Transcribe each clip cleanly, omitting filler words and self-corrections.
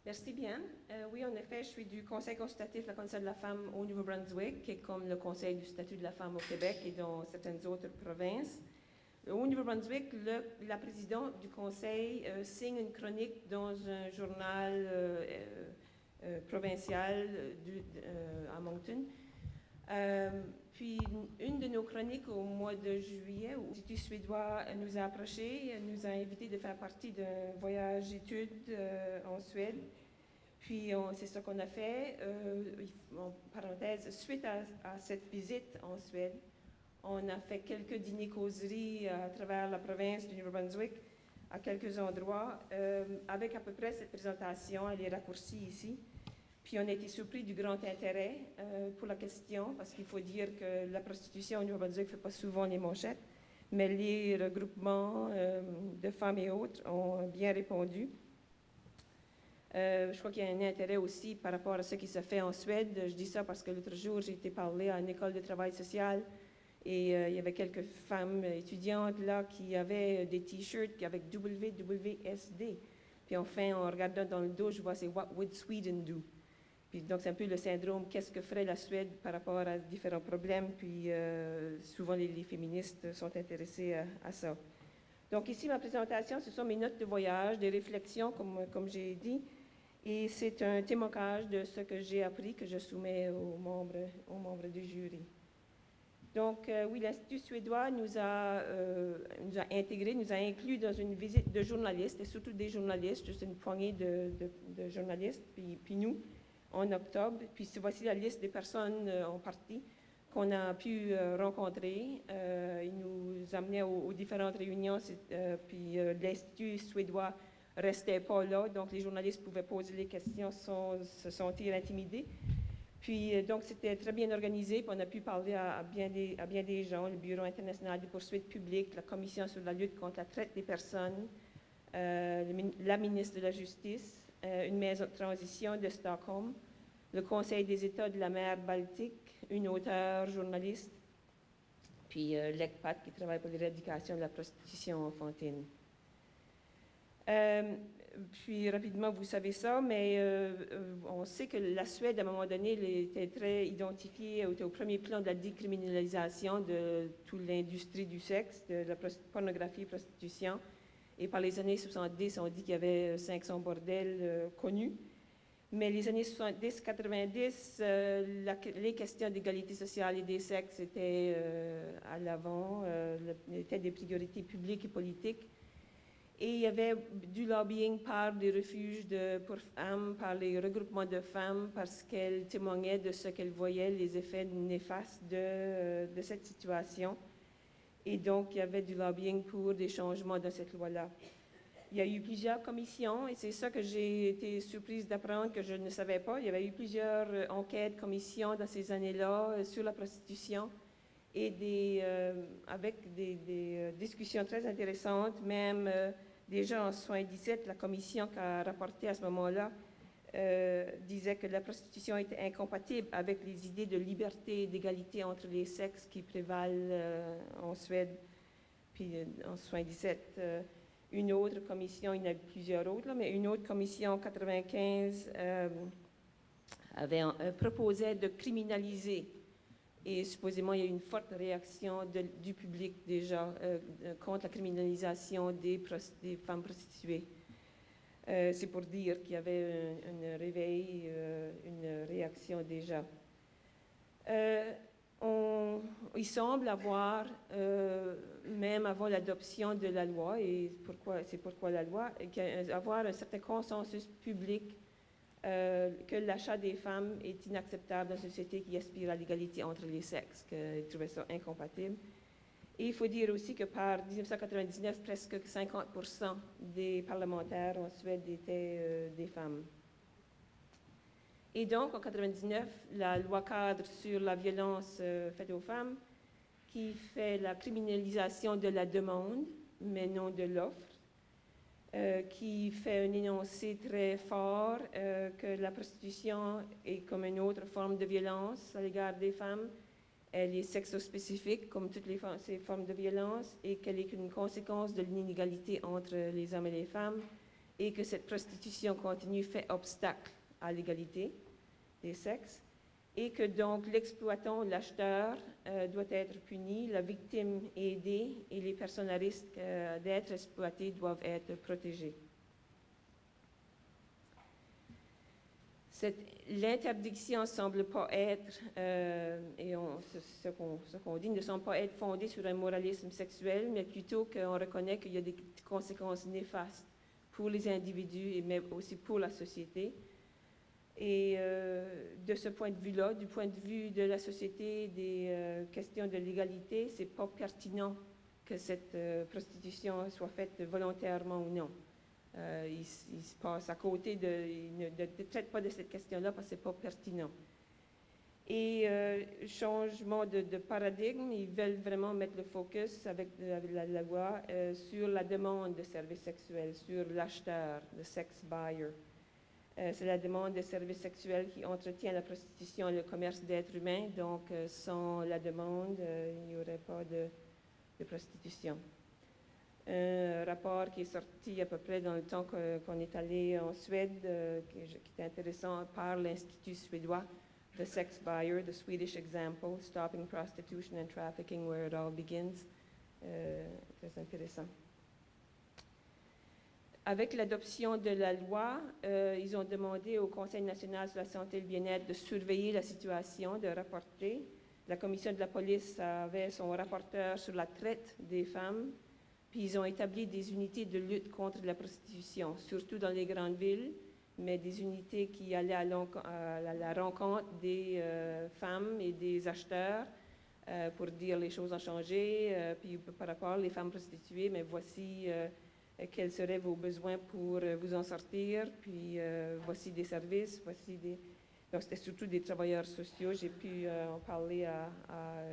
Merci bien. Oui, en effet, je suis du Conseil consultatif de la condition de la femme au Nouveau-Brunswick, qui est comme le Conseil du statut de la femme au Québec et dans certaines autres provinces. Au Nouveau-Brunswick, la présidente du Conseil signe une chronique dans un journal provincial à Moncton. Puis, une de nos chroniques au mois de juillet, où l'Institut suédois nous a approchés, nous a invités de faire partie d'un voyage études en Suède. Puis, c'est ce qu'on a fait. En parenthèse, suite à cette visite en Suède, on a fait quelques dîners-causeries à travers la province du Nouveau-Brunswick, à quelques endroits, avec à peu près cette présentation. Elle est raccourcie ici. Puis on a été surpris du grand intérêt pour la question, parce qu'il faut dire que la prostitution au Nouveau-Brunswick ne fait pas souvent les manchettes, mais les regroupements de femmes et autres ont bien répondu. Je crois qu'il y a un intérêt aussi par rapport à ce qui se fait en Suède. Je dis ça parce que l'autre jour, j'ai été parler à une école de travail social et il y avait quelques femmes étudiantes là qui avaient des t-shirts avec WWSD. Puis enfin, en regardant dans le dos, je vois c'est What would Sweden do? Puis donc, c'est un peu le syndrome qu'est-ce que ferait la Suède par rapport à différents problèmes. Puis souvent, les féministes sont intéressés à ça. Donc ici, ma présentation, ce sont mes notes de voyage, des réflexions, comme j'ai dit. Et c'est un témoignage de ce que j'ai appris que je soumets aux membres du jury. Donc, oui, l'Institut suédois nous a intégrés, nous a inclus dans une visite de journalistes, et surtout des journalistes, juste une poignée de journalistes, puis nous, en octobre. Puis voici la liste des personnes en partie qu'on a pu rencontrer. Ils nous amenaient aux différentes réunions, puis l'Institut suédois restait pas là, donc les journalistes pouvaient poser les questions sans se sentir intimidés. Puis, donc, c'était très bien organisé, puis on a pu parler à bien des gens, le Bureau international des poursuites publiques, la Commission sur la lutte contre la traite des personnes, la ministre de la Justice, une maison de transition de Stockholm, le Conseil des États de la mer Baltique, une auteure journaliste, puis l'ECPAT qui travaille pour l'éradication de la prostitution enfantine. Puis rapidement, vous savez ça, mais on sait que la Suède, à un moment donné, était très identifiée, était au premier plan de la décriminalisation de toute l'industrie du sexe, de la pornographie et prostitution. Et par les années 70, on dit qu'il y avait 500 bordels connus. Mais les années 70-90, les questions d'égalité sociale et des sexes étaient à l'avant, étaient des priorités publiques et politiques. Et il y avait du lobbying par des refuges pour femmes, par les regroupements de femmes, parce qu'elles témoignaient de ce qu'elles voyaient, les effets néfastes de cette situation. Et donc, il y avait du lobbying pour des changements dans cette loi-là. Il y a eu plusieurs commissions, et c'est ça que j'ai été surprise d'apprendre que je ne savais pas. Il y avait eu plusieurs enquêtes, commissions dans ces années-là sur la prostitution, et avec des discussions très intéressantes, même déjà en 1977, la commission qui a rapporté à ce moment-là disait que la prostitution était incompatible avec les idées de liberté et d'égalité entre les sexes qui prévalent en Suède. Puis en 1977, une autre commission, il y en a eu plusieurs autres, là, mais une autre commission en 1995 proposait de criminaliser. Et supposément, il y a eu une forte réaction du public déjà contre la criminalisation des femmes prostituées. C'est pour dire qu'il y avait un réveil, une réaction déjà. Il semble avoir, même avant l'adoption de la loi, et c'est pourquoi la loi, avoir un certain consensus public que l'achat des femmes est inacceptable dans une société qui aspire à l'égalité entre les sexes, qu'ils trouvaient ça incompatible. Et il faut dire aussi que par 1999, presque 50% des parlementaires en Suède étaient des femmes. Et donc, en 1999, la loi cadre sur la violence faite aux femmes, qui fait la criminalisation de la demande, mais non de l'offre, qui fait un énoncé très fort que la prostitution est comme une autre forme de violence à l'égard des femmes. Elle est sexospécifique, comme toutes ces formes de violence, et qu'elle est une conséquence de l'inégalité entre les hommes et les femmes, et que cette prostitution continue fait obstacle à l'égalité des sexes, et que donc l'exploitant, l'acheteur, doit être puni, la victime aidée et les personnes à risque d'être exploitées doivent être protégées. L'interdiction ne semble pas être, et ce qu'on dit, ne semble pas être fondée sur un moralisme sexuel, mais plutôt qu'on reconnaît qu'il y a des conséquences néfastes pour les individus, mais aussi pour la société. Et de ce point de vue-là, du point de vue de la société, des questions de l'égalité, ce n'est pas pertinent que cette prostitution soit faite volontairement ou non. Ils se passent à côté ils ne traitent pas de cette question-là parce que ce n'est pas pertinent. Et changement de paradigme, ils veulent vraiment mettre le focus avec la loi sur la demande de services sexuels, sur l'acheteur, le sex buyer. C'est la demande de services sexuels qui entretient la prostitution et le commerce d'êtres humains. Donc, sans la demande, il n'y aurait pas de prostitution. Un rapport qui est sorti à peu près dans le temps qu'on est allé en Suède, qui est intéressant, par l'Institut suédois, The Sex Buyer, The Swedish Example, Stopping Prostitution and Trafficking, Where It All Begins. Très intéressant. Avec l'adoption de la loi, ils ont demandé au Conseil national sur la santé et le bien-être de surveiller la situation, de rapporter. La commission de la police avait son rapporteur sur la traite des femmes, puis ils ont établi des unités de lutte contre la prostitution, surtout dans les grandes villes, mais des unités qui allaient à la rencontre des femmes et des acheteurs pour dire les choses ont changé, puis par rapport aux femmes prostituées, mais voici quels seraient vos besoins pour vous en sortir, puis voici des services, voici des... Donc, c'était surtout des travailleurs sociaux. J'ai pu en parler à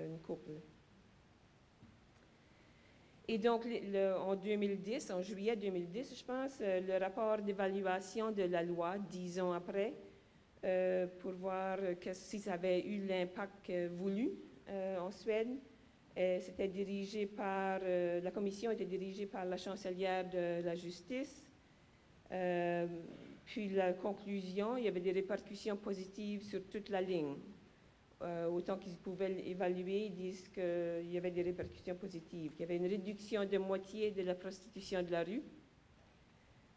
une couple. Et donc, en 2010, en juillet 2010, je pense, le rapport d'évaluation de la loi, 10 ans après, pour voir si ça avait eu l'impact voulu en Suède. C'était dirigé par, la commission était dirigée par la chancelière de la justice. Puis la conclusion, il y avait des répercussions positives sur toute la ligne. Autant qu'ils pouvaient évaluer, ils disent qu'il y avait des répercussions positives. Il y avait une réduction de moitié de la prostitution de la rue,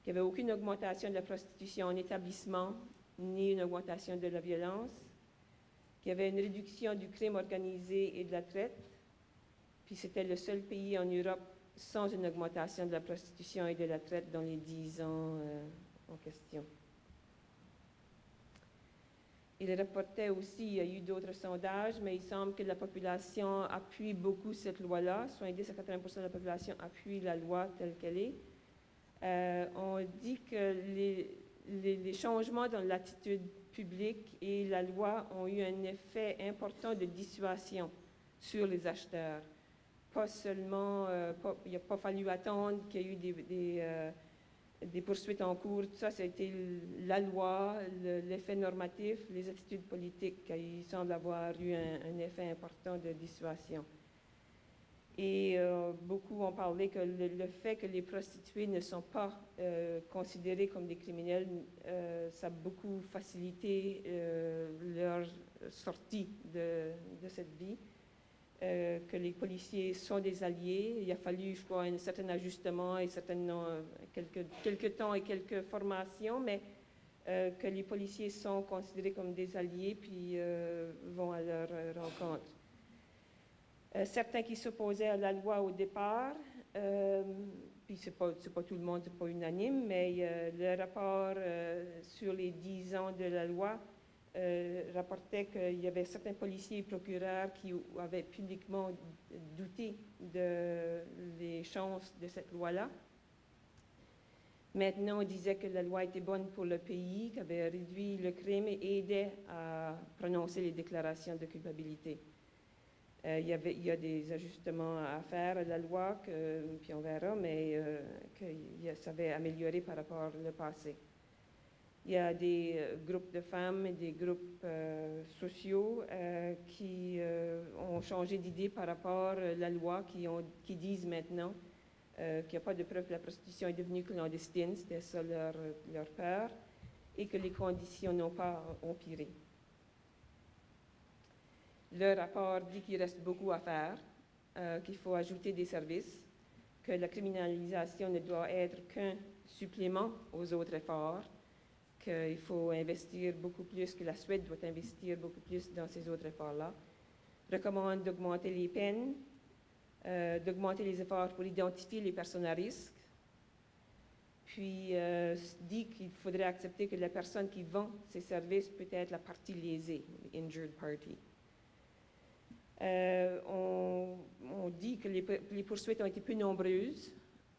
qu'il n'y avait aucune augmentation de la prostitution en établissement, ni une augmentation de la violence, qu'il y avait une réduction du crime organisé et de la traite, puis c'était le seul pays en Europe sans une augmentation de la prostitution et de la traite dans les 10 ans en question. Il rapportait aussi, il y a eu d'autres sondages, mais il semble que la population appuie beaucoup cette loi-là. 70 à 80% de la population appuie la loi telle qu'elle est. On dit que les changements dans l'attitude publique et la loi ont eu un effet important de dissuasion sur les acheteurs. Pas seulement, il n'a pas fallu attendre qu'il y ait eu des poursuites en cours, tout ça, c'était la loi, l'effet normatif, les attitudes politiques, il semble avoir eu un effet important de dissuasion. Et beaucoup ont parlé que le fait que les prostituées ne sont pas considérées comme des criminels, ça a beaucoup facilité leur sortie de cette vie. Que les policiers sont des alliés. Il a fallu, je crois, un certain ajustement et quelques temps et quelques formations, mais que les policiers sont considérés comme des alliés puis vont à leur rencontre. Certains qui s'opposaient à la loi au départ, puis c'est pas tout le monde, c'est pas unanime, mais le rapport sur les 10 ans de la loi rapportait qu'il y avait certains policiers et procureurs qui avaient publiquement douté des chances de cette loi-là. Maintenant, on disait que la loi était bonne pour le pays, qu'elle avait réduit le crime et aidait à prononcer les déclarations de culpabilité. Il y a des ajustements à faire à la loi, puis on verra, mais que ça avait amélioré par rapport au passé. Il y a des groupes de femmes et des groupes sociaux qui ont changé d'idée par rapport à la loi, qui disent maintenant qu'il n'y a pas de preuve que la prostitution est devenue clandestine, c'était ça leur peur, et que les conditions n'ont pas empiré. Le rapport dit qu'il reste beaucoup à faire, qu'il faut ajouter des services, que la criminalisation ne doit être qu'un supplément aux autres efforts, qu'il faut investir beaucoup plus, que la Suède doit investir beaucoup plus dans ces autres efforts-là. Recommande d'augmenter les peines, d'augmenter les efforts pour identifier les personnes à risque, puis dit qu'il faudrait accepter que la personne qui vend ces services peut être la partie lésée, injured party. On dit que les poursuites ont été plus nombreuses.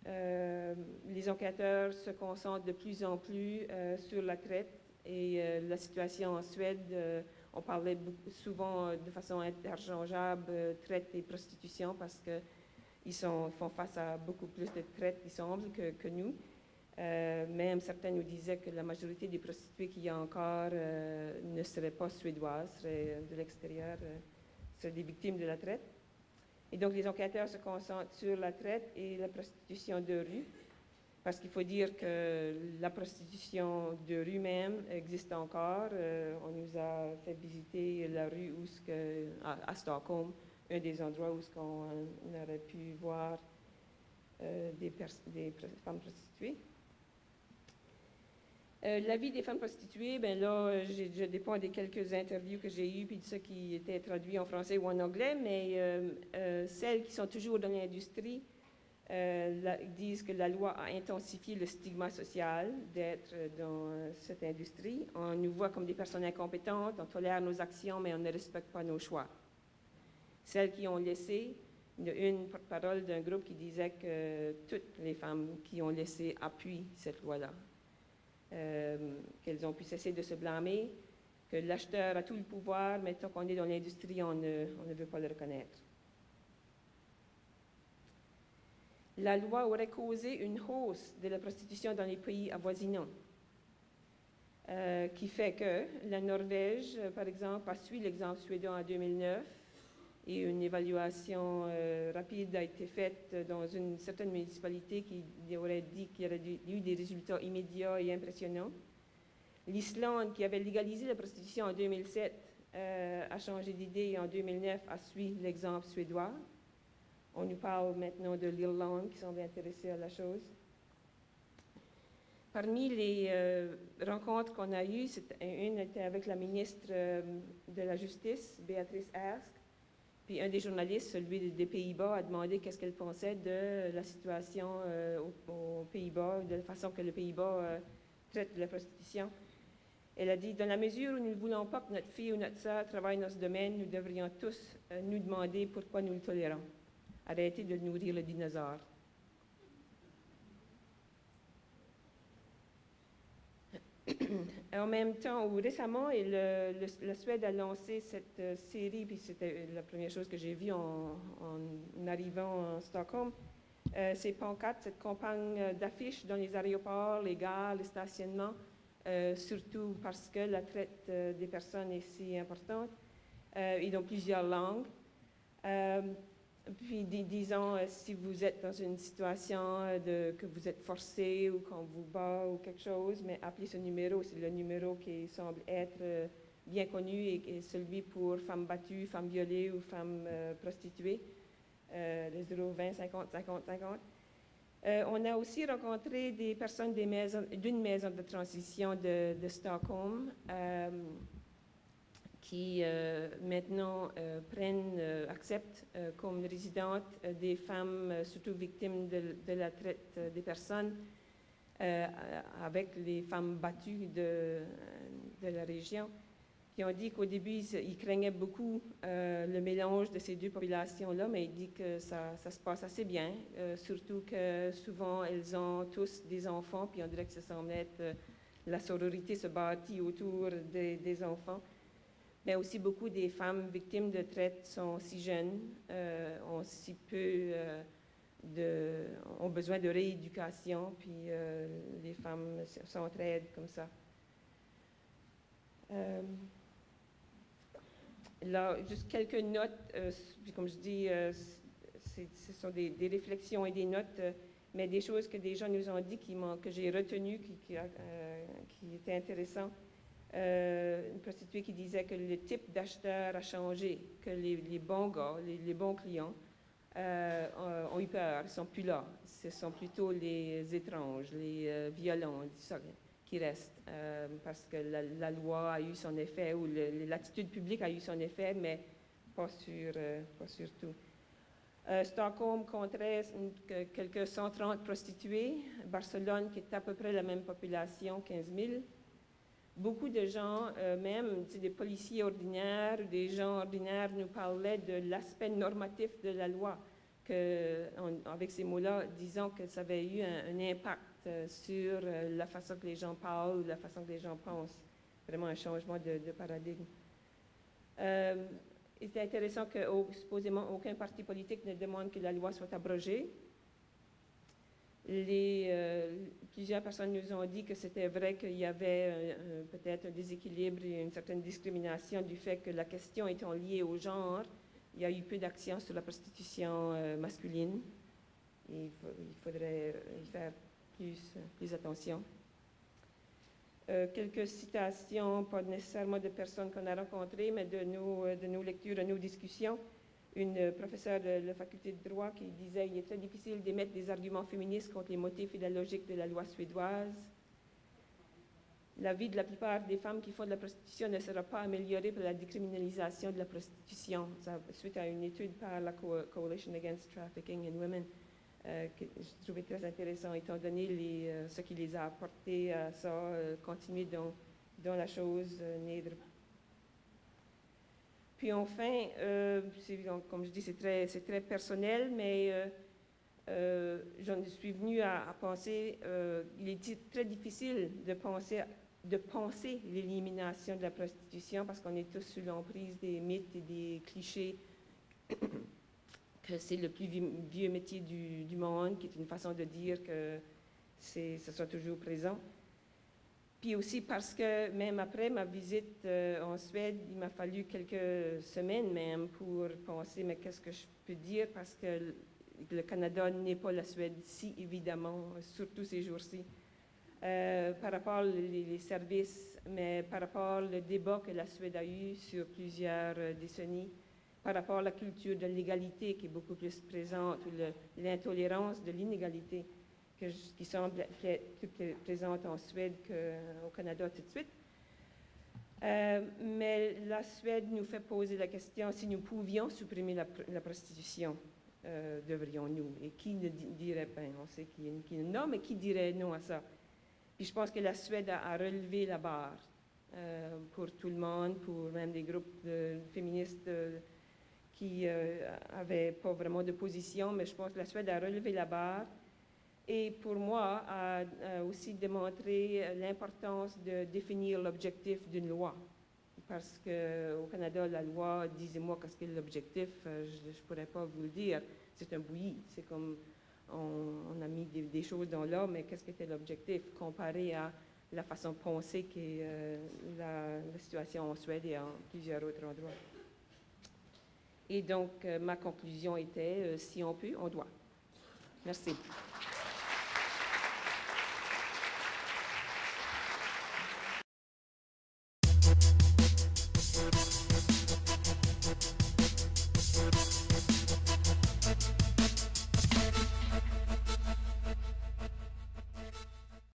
Les enquêteurs se concentrent de plus en plus sur la traite et la situation en Suède. On parlait souvent de façon interchangeable traite et prostitution parce qu'ils font face à beaucoup plus de traites, il semble, que nous. Même certains nous disaient que la majorité des prostituées qu'il y a encore ne seraient pas suédoises, seraient de l'extérieur, seraient des victimes de la traite. Et donc, les enquêteurs se concentrent sur la traite et la prostitution de rue, parce qu'il faut dire que la prostitution de rue même existe encore. On nous a fait visiter la rue à Stockholm, un des endroits où on aurait pu voir des femmes prostituées. La vie des femmes prostituées, ben là, je dépends des quelques interviews que j'ai eues, puis de ceux qui étaient traduits en français ou en anglais, mais celles qui sont toujours dans l'industrie disent que la loi a intensifié le stigma social d'être dans cette industrie. On nous voit comme des personnes incompétentes, on tolère nos actions, mais on ne respecte pas nos choix. Celles qui ont laissé, il y a une porte-parole d'un groupe qui disait que toutes les femmes qui ont laissé appuient cette loi-là. Qu'elles ont pu cesser de se blâmer, que l'acheteur a tout le pouvoir, mais tant qu'on est dans l'industrie, on ne veut pas le reconnaître. La loi aurait causé une hausse de la prostitution dans les pays avoisinants, qui fait que la Norvège, par exemple, a suivi l'exemple suédois en 2009, et une évaluation rapide a été faite dans une certaine municipalité qui aurait dit qu'il y aurait eu des résultats immédiats et impressionnants. L'Islande, qui avait légalisé la prostitution en 2007, a changé d'idée et en 2009 a suivi l'exemple suédois. On nous parle maintenant de l'Irlande qui semble intéressée à la chose. Parmi les rencontres qu'on a eues, une était avec la ministre de la Justice, Beatrice Ask. Puis un des journalistes, celui des Pays-Bas, a demandé qu'est-ce qu'elle pensait de la situation aux Pays-Bas, de la façon que les Pays-Bas traitent la prostitution. Elle a dit, dans la mesure où nous ne voulons pas que notre fille ou notre sœur travaille dans ce domaine, nous devrions tous nous demander pourquoi nous le tolérons. Arrêtez de nourrir le dinosaure. En même temps, ou récemment, la Suède a lancé cette série, puis c'était la première chose que j'ai vue en arrivant à Stockholm, ces pancartes, cette campagne d'affiches dans les aéroports, les gares, les stationnements, surtout parce que la traite des personnes est si importante, et dans plusieurs langues. Puis disons, si vous êtes dans une situation que vous êtes forcé ou qu'on vous bat ou quelque chose, mais appelez ce numéro, c'est le numéro qui semble être bien connu et celui pour femmes battues, femmes violées ou femmes prostituées, le 020 50 50 50. On a aussi rencontré des personnes d'une maison de transition de Stockholm qui maintenant acceptent comme résidentes des femmes surtout victimes de la traite des personnes avec les femmes battues de la région, qui ont dit qu'au début, ils craignaient beaucoup le mélange de ces deux populations-là, mais ils disent que ça se passe assez bien, surtout que souvent, elles ont tous des enfants, puis on dirait que ça semble être la sororité se bâtit autour des enfants. Mais aussi beaucoup des femmes victimes de traite sont si jeunes, ont si peu ont besoin de rééducation, puis les femmes s'entraident comme ça. Là, juste quelques notes, puis comme je dis, ce sont des réflexions et des notes. mais des choses que des gens nous ont dit que j'ai retenues, qui étaient intéressantes. Une prostituée qui disait que le type d'acheteur a changé, que les bons gars, les bons clients ont eu peur, ils ne sont plus là. Ce sont plutôt les étranges, les violents, ça, qui restent, parce que la loi a eu son effet, ou l'attitude publique a eu son effet, mais pas sur tout. Stockholm compterait quelques 130 prostituées. Barcelone, qui est à peu près la même population, 15 000. Beaucoup de gens, même des policiers ordinaires, des gens ordinaires, nous parlaient de l'aspect normatif de la loi, avec ces mots-là, disant que ça avait eu un impact sur la façon que les gens parlent, la façon que les gens pensent. Vraiment un changement de paradigme. Il est intéressant que, supposément, aucun parti politique ne demande que la loi soit abrogée. Plusieurs personnes nous ont dit que c'était vrai qu'il y avait peut-être un déséquilibre et une certaine discrimination du fait que la question étant liée au genre, il y a eu peu d'actions sur la prostitution masculine. Il faudrait y faire plus attention. Quelques citations, pas nécessairement de personnes qu'on a rencontrées, mais de nos lectures, de nos discussions. Une professeure de la faculté de droit qui disait qu'il est très difficile d'émettre des arguments féministes contre les motifs et la logique de la loi suédoise. La vie de la plupart des femmes qui font de la prostitution ne sera pas améliorée par la décriminalisation de la prostitution. Suite à une étude par la Coalition Against Trafficking in Women, que je trouvais très intéressant, étant donné ce qui les a apportés à ça, continuer dans la chose nègre. Puis enfin, comme je dis, c'est très personnel, mais j'en suis venue à penser, il est très difficile de penser l'élimination de la prostitution parce qu'on est tous sous l'emprise des mythes et des clichés que c'est le plus vieux métier du monde, qui est une façon de dire que ce sera toujours présent. Puis aussi parce que même après ma visite en Suède, il m'a fallu quelques semaines même pour penser, mais qu'est-ce que je peux dire, parce que le Canada n'est pas la Suède, si évidemment, surtout ces jours-ci. Par rapport aux services, mais par rapport au débat que la Suède a eu sur plusieurs décennies, par rapport à la culture de l'égalité qui est beaucoup plus présente, ou l'intolérance de l'inégalité, qui semble plus présente en Suède qu'au Canada tout de suite. Mais la Suède nous fait poser la question si nous pouvions supprimer la prostitution, devrions-nous? Et qui ne dirait pas? On sait qui non, mais qui dirait non à ça? Puis je pense que la Suède a relevé la barre pour tout le monde, pour même des groupes féministes qui n'avaient pas vraiment de position, mais je pense que la Suède a relevé la barre. Et pour moi, a aussi démontré l'importance de définir l'objectif d'une loi. Parce qu'au Canada, la loi, disez-moi qu'est-ce qu'est l'objectif, je ne pourrais pas vous le dire. C'est un bouilli. C'est comme on a mis des choses dans l'eau, mais qu'est-ce qu'était l'objectif comparé à la façon de penser qu'est la situation en Suède et en plusieurs autres endroits. Et donc, ma conclusion était, si on peut, on doit. Merci.